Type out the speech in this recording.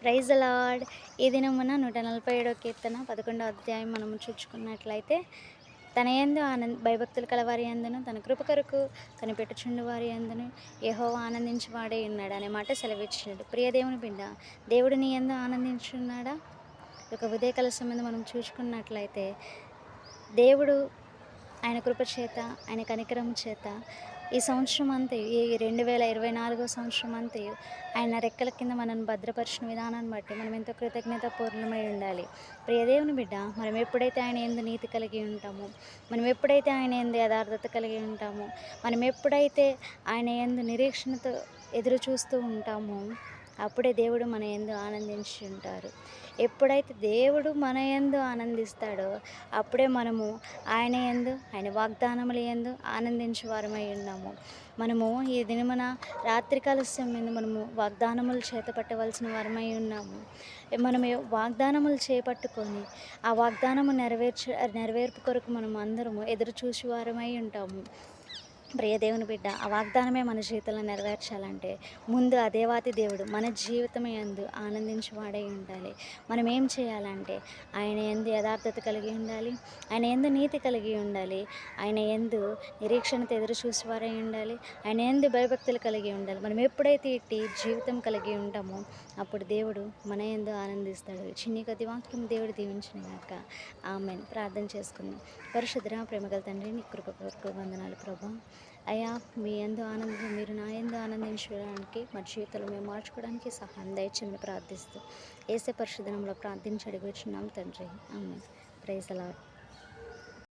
Praise the lord. ఈ దినమున 147 కీర్తన 11 అధ్యాయం మనము చూచుకున్నట్లయితే, తన యందు భయభక్తులు కలవారి యందును తన కృప కొరకు కనిపెట్టుచుండు వారి యందును యెహోవా ఆనందించువాడే ఉన్నాడు అనే మాట సెలవిచ్చినాడు. ప్రియ దేవుని బిడ్డ, దేవుడు నీ యందు ఆనందించున్నాడా? ఒక ఉదయకాల సమయంలో మనం చూసుకున్నట్లయితే, దేవుడు ఆయన కృప చేత, ఆయన కనికరం చేత ఈ సంవత్సరం అంతయు, ఈ 2024 సంవత్సరం అంతయు ఆయన రెక్కల కింద మనల్ని భద్రపరిచిన విధానాన్ని బట్టి మనం ఎంతో కృతజ్ఞత పూర్ణమై ఉండాలి. ప్రియ దేవుని బిడ్డ, మనం ఎప్పుడైతే ఆయన యందు నీతి కలిగి ఉంటామో, మనం ఎప్పుడైతే ఆయన యందు యథార్థత కలిగి ఉంటామో, మనం ఎప్పుడైతే ఆయన యందు నిరీక్షణతో ఎదురు చూస్తూ ఉంటామో, అప్పుడే దేవుడు మన యందు ఆనందించి ఉంటారు. ఎప్పుడైతే దేవుడు మన యందు ఆనందిస్తాడో, అప్పుడే మనము ఆయన యందు, ఆయన వాగ్దానముల యందు ఆనందించు వారమై ఉన్నాము. మనము ఈ దినమున రాత్రికాల సమయంలో మనము వాగ్దానములు చేతపట్టవలసిన వారమై ఉన్నాము. మనము వాగ్దానములు చేపట్టుకొని ఆ వాగ్దానము నెరవేర్పు కొరకు మనం అందరము ఎదురు చూసి వారమై ఉంటాము. ప్రియ దేవుని బిడ్డ, ఆ వాగ్దానమే మన జీవితంలో నెరవేర్చాలంటే ముందు ఆ దేవాతి దేవుడు మన జీవితం యందు ఆనందించువాడై ఉండాలి. మనం ఏం చేయాలంటే ఆయన యందు యథార్థత కలిగి ఉండాలి, ఆయన యందు నీతి కలిగి ఉండాలి, ఆయన యందు నిరీక్షణతో ఎదురు చూసేవారై ఉండాలి, ఆయన యందు భయభక్తులు కలిగి ఉండాలి. మనం ఎప్పుడైతే ఇట్టి జీవితం కలిగి ఉంటామో, అప్పుడు దేవుడు మన యందు ఆనందిస్తాడు. చిన్ని కొద్ది వాక్యం దేవుడు దీవించును గాక. ఆమేన్. ప్రార్థన చేసుకుందాం. పరిశుద్ధుడా, ప్రేమగల తండ్రి, నీ కృప కొరకు వందనాలు ప్రభా. అయ్యా, మీ యందు ఆనందం, మీరు నా యందు ఆనందించడానికి మా జీవితంలో మేము మార్చుకోవడానికి సహాయం దయచేయమని ప్రార్థిస్తూ యేసు పరిశుద్ధ నామములో ప్రార్థించి అడిగి వచ్చున్నాం తండ్రి. ఆమేన్. Praise the lord.